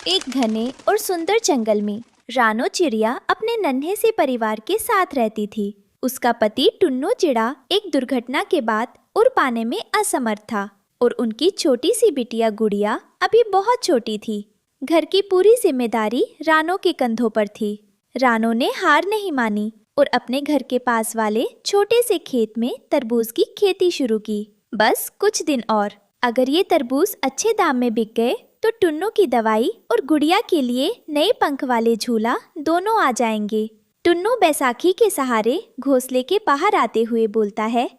एक घने और सुंदर जंगल में रानो चिड़िया अपने नन्हे से परिवार के साथ रहती थी। उसका पति टुन्नो चिड़ा एक दुर्घटना के बाद उड़ पाने में असमर्थ था और उनकी छोटी सी बिटिया गुड़िया अभी बहुत छोटी थी। घर की पूरी जिम्मेदारी रानो के कंधों पर थी। रानो ने हार नहीं मानी और अपने घर के पास वाले छोटे से खेत में तरबूज की खेती शुरू की। बस कुछ दिन और, अगर ये तरबूज अच्छे दाम में बिक गए तो टुन्नो की दवाई और गुड़िया के लिए नए पंख वाले झूला दोनों आ जाएंगे। टुन्नो बैसाखी के सहारे घोंसले के बाहर आते हुए बोलता है,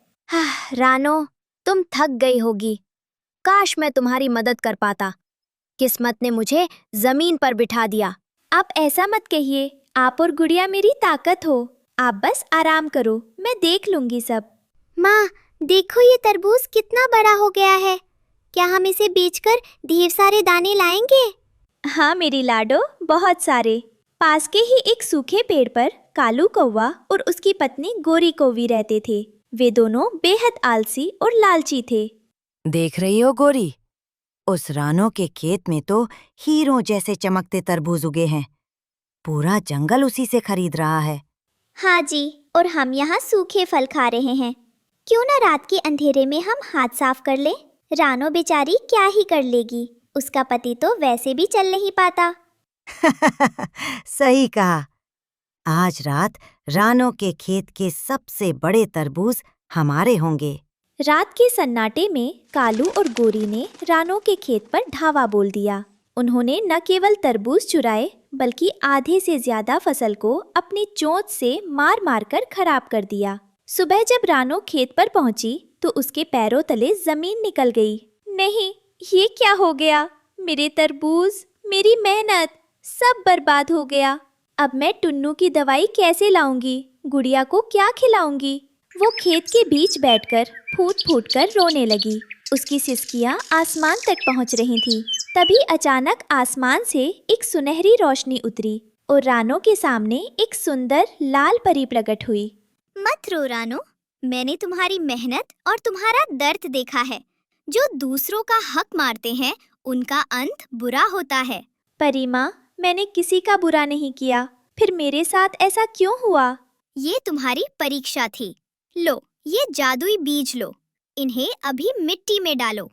रानो, तुम थक गई होगी। काश मैं तुम्हारी मदद कर पाता। किस्मत ने मुझे जमीन पर बिठा दिया। आप ऐसा मत कहिए, आप और गुड़िया मेरी ताकत हो। आप बस आराम करो, मैं देख लूंगी सब। माँ, देखो ये तरबूज कितना बड़ा हो गया है। क्या हम इसे बेचकर ढेर सारे दाने लाएंगे? हाँ मेरी लाडो, बहुत सारे। पास के ही एक सूखे पेड़ पर कालू कौवा और उसकी पत्नी गोरी कौवी रहते थे। वे दोनों बेहद आलसी और लालची थे। देख रही हो गोरी, उस रानो के खेत में तो हीरों जैसे चमकते तरबूज उगे हैं। पूरा जंगल उसी से खरीद रहा है। हाँ जी, और हम यहाँ सूखे फल खा रहे हैं। क्यों ना रात के अंधेरे में हम हाथ साफ कर लें? रानो बेचारी क्या ही कर लेगी, उसका पति तो वैसे भी चल नहीं पाता। सही कहा। आज रात रानो के खेत के सबसे बड़े तरबूज हमारे होंगे। रात के सन्नाटे में कालू और गोरी ने रानो के खेत पर धावा बोल दिया। उन्होंने न केवल तरबूज चुराए बल्कि आधे से ज्यादा फसल को अपनी चोंच से मार मार कर खराब कर दिया। सुबह जब रानो खेत पर पहुंची तो उसके पैरों तले जमीन निकल गई। नहीं, ये क्या हो गया? मेरे तरबूज, मेरी मेहनत, सब बर्बाद हो गया। अब मैं टुन्नू की दवाई कैसे लाऊंगी? गुड़िया को क्या खिलाऊंगी? वो खेत के बीच बैठकर फूट फूट कर रोने लगी। उसकी सिसकियां आसमान तक पहुंच रही थीं। तभी अचानक आसमान से एक सुनहरी रोशनी उतरी और रानो के सामने एक सुंदर लाल परी प्रकट हुई। मत रो रानो, मैंने तुम्हारी मेहनत और तुम्हारा दर्द देखा है। जो दूसरों का हक मारते हैं उनका अंत बुरा होता है। परी माँ, मैंने किसी का बुरा नहीं किया, फिर मेरे साथ ऐसा क्यों हुआ? ये तुम्हारी परीक्षा थी। लो, ये जादुई बीज लो, इन्हें अभी मिट्टी में डालो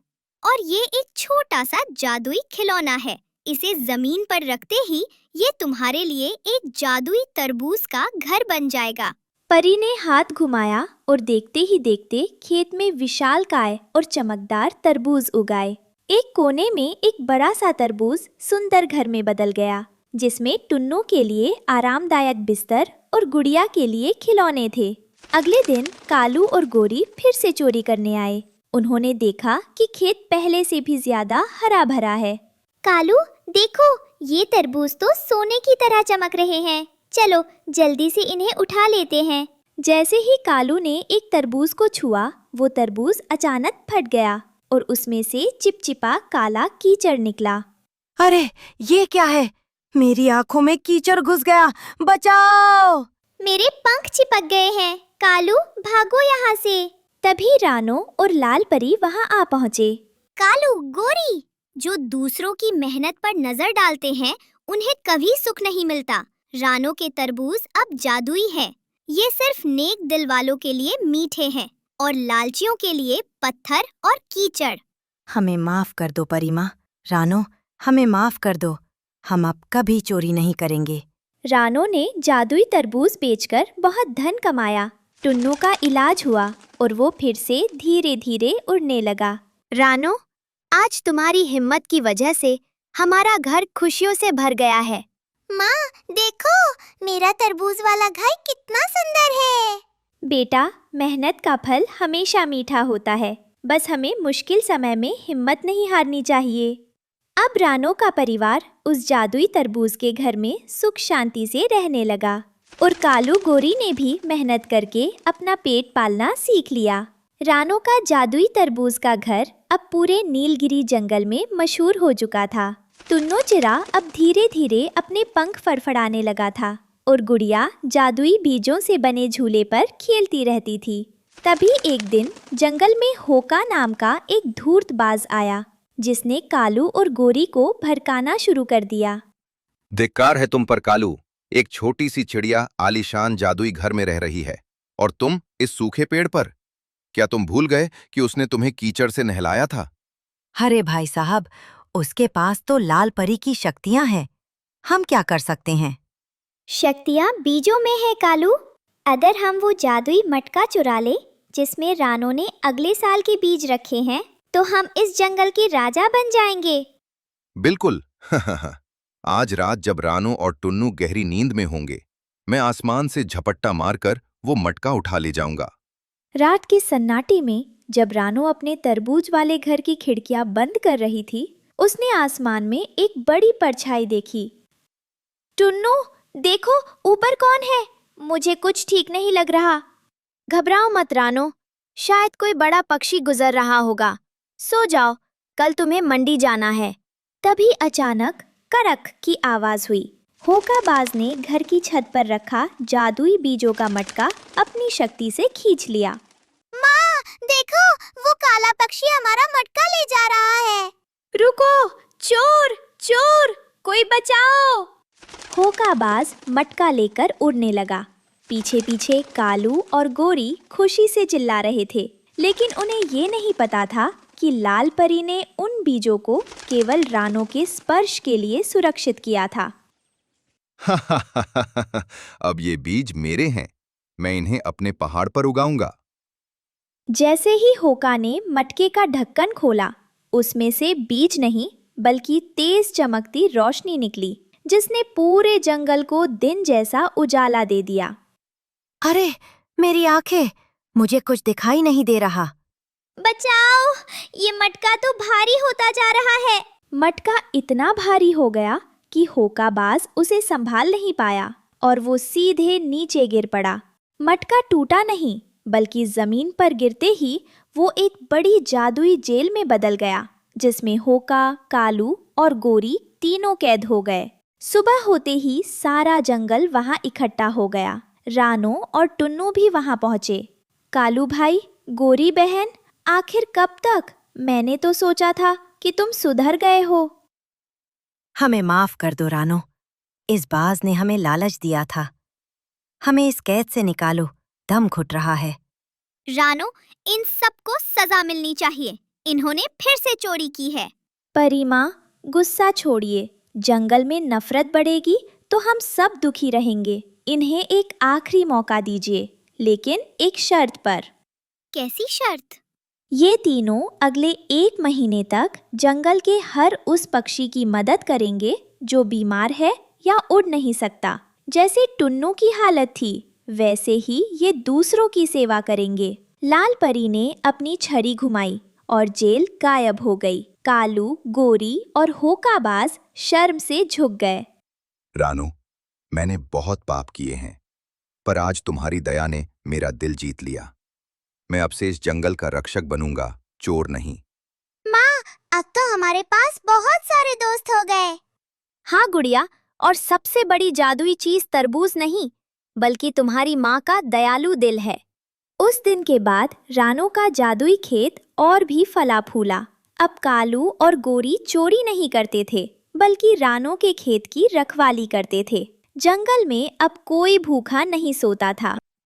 और ये एक छोटा सा जादुई खिलौना है। इसे जमीन पर रखते ही ये तुम्हारे लिए एक जादुई तरबूज का घर बन जाएगा। परी ने हाथ घुमाया और देखते ही देखते खेत में विशालकाय और चमकदार तरबूज उगाए। एक कोने में एक बड़ा सा तरबूज सुंदर घर में बदल गया, जिसमें टुन्नू के लिए आरामदायक बिस्तर और गुड़िया के लिए खिलौने थे। अगले दिन कालू और गोरी फिर से चोरी करने आए। उन्होंने देखा कि खेत पहले से भी ज्यादा हरा भरा है। कालू, देखो, ये तरबूज तो सोने की तरह चमक रहे हैं। चलो जल्दी से इन्हें उठा लेते हैं। जैसे ही कालू ने एक तरबूज को छुआ, वो तरबूज अचानक फट गया और उसमें से चिपचिपा काला कीचड़ निकला। अरे, ये क्या है? मेरी आंखों में कीचड़ घुस गया। बचाओ! मेरे पंख चिपक गए हैं। कालू, भागो यहाँ से। तभी रानो और लाल परी वहाँ आ पहुँचे। कालू, गोरी, जो दूसरों की मेहनत पर नजर डालते हैं उन्हें कभी सुख नहीं मिलता। रानो के तरबूज अब जादुई हैं। ये सिर्फ नेक दिल वालों के लिए मीठे हैं और लालचियों के लिए पत्थर और कीचड़। हमें माफ कर दो परी माँ। रानो, हमें माफ कर दो। हम अब कभी चोरी नहीं करेंगे। रानो ने जादुई तरबूज बेचकर बहुत धन कमाया। टुन्नू का इलाज हुआ और वो फिर से धीरे धीरे उड़ने लगा। रानो, आज तुम्हारी हिम्मत की वजह से हमारा घर खुशियों से भर गया है। माँ, देखो, मेरा तरबूज वाला घर कितना सुंदर है। बेटा, मेहनत का फल हमेशा मीठा होता है। बस हमें मुश्किल समय में हिम्मत नहीं हारनी चाहिए। अब रानो का परिवार उस जादुई तरबूज के घर में सुख शांति से रहने लगा और कालू गोरी ने भी मेहनत करके अपना पेट पालना सीख लिया। रानो का जादुई तरबूज का घर अब पूरे नीलगिरी जंगल में मशहूर हो चुका था। टुन्नो चिड़ा अब धीरे धीरे अपने पंख फड़फड़ाने लगा था और गुड़िया जादुई बीजों से बने झूले पर खेलती रहती थी। तभी एक दिन जंगल में होका नाम का एक धूर्तबाज आया। जिसने कालू और गोरी को भड़काना शुरू कर दिया। धिक्कार है तुम पर कालू। एक छोटी सी चिड़िया आलीशान जादुई घर में रह रही है और तुम इस सूखे पेड़ पर। क्या तुम भूल गए कि उसने तुम्हें कीचड़ से नहलाया था? अरे भाई साहब, उसके पास तो लाल परी की शक्तियां हैं। हम क्या कर सकते हैं? शक्तियाँ बीजों में है कालू। अगर हम वो जादुई मटका चुरा ले जिसमें रानो ने अगले साल के बीज रखे हैं, तो हम इस जंगल के राजा बन जाएंगे। बिल्कुल। आज रात जब रानो और टुन्नू गहरी नींद में होंगे, मैं आसमान से झपट्टा मारकर वो मटका उठा ले जाऊंगा। रात के सन्नाटे में जब रानो अपने तरबूज वाले घर की खिड़कियां बंद कर रही थी, उसने आसमान में एक बड़ी परछाई देखी। टुन्नू, देखो ऊपर कौन है? मुझे कुछ ठीक नहीं लग रहा। घबराओ मत रानो, शायद कोई बड़ा पक्षी गुजर रहा होगा। सो जाओ, कल तुम्हें मंडी जाना है। तभी अचानक करक की आवाज हुई। होकाबाज ने घर की छत पर रखा जादुई बीजों का मटका अपनी शक्ति से खींच लिया। माँ, देखो, वो काला पक्षी हमारा मटका ले जा रहा है। रुको, चोर चोर, कोई बचाओ! होकाबाज मटका लेकर उड़ने लगा। पीछे पीछे कालू और गोरी खुशी से चिल्ला रहे थे, लेकिन उन्हें ये नहीं पता था कि लाल परी ने उन बीजों को केवल रानो के स्पर्श के लिए सुरक्षित किया था। अब ये बीज मेरे हैं। मैं इन्हें अपने पहाड़ पर उगाऊंगा। जैसे ही होका ने मटके का ढक्कन खोला, उसमें से बीज नहीं बल्कि तेज चमकती रोशनी निकली, जिसने पूरे जंगल को दिन जैसा उजाला दे दिया। अरे मेरी आंखें, मुझे कुछ दिखाई नहीं दे रहा। बचाओ, ये मटका तो भारी होता जा रहा है। मटका इतना भारी हो गया कि होकाबाज उसे संभाल नहीं पाया और वो सीधे नीचे गिर पड़ा। मटका टूटा नहीं, बल्कि जमीन पर गिरते ही वो एक बड़ी जादुई जेल में बदल गया, जिसमें होका, कालू और गोरी तीनों कैद हो गए। सुबह होते ही सारा जंगल वहां इकट्ठा हो गया। रानो और टुन्नू भी वहां पहुंचे। कालू भाई, गोरी बहन, आखिर कब तक? मैंने तो सोचा था कि तुम सुधर गए हो। हमें माफ कर दो रानो, इस बाज ने हमें लालच दिया था। हमें इस कैद से निकालो, दम घुट रहा है। रानो, इन सबको सजा मिलनी चाहिए। इन्होंने फिर से चोरी की है। परी माँ, गुस्सा छोड़िए। जंगल में नफरत बढ़ेगी तो हम सब दुखी रहेंगे। इन्हें एक आखिरी मौका दीजिए, लेकिन एक शर्त पर। कैसी शर्त? ये तीनों अगले 1 महीने तक जंगल के हर उस पक्षी की मदद करेंगे जो बीमार है या उड़ नहीं सकता। जैसे टुन्नू की हालत थी, वैसे ही ये दूसरों की सेवा करेंगे। लाल परी ने अपनी छड़ी घुमाई और जेल गायब हो गई। कालू, गोरी और होकाबाज शर्म से झुक गए। रानो, मैंने बहुत पाप किए हैं, पर आज तुम्हारी दया ने मेरा दिल जीत लिया। मैं अब से इस जंगल का रक्षक बनूंगा, चोर नहीं। माँ, अब तो हमारे पास बहुत सारे दोस्त हो गए। हाँ गुड़िया, और सबसे बड़ी जादुई चीज तरबूज नहीं, बल्कि तुम्हारी माँ का दयालु दिल है। उस दिन के बाद रानो का जादुई खेत और भी फला फूला। अब कालू और गोरी चोरी नहीं करते थे, बल्कि रानो के खेत की रखवाली करते थे। जंगल में अब कोई भूखा नहीं सोता था।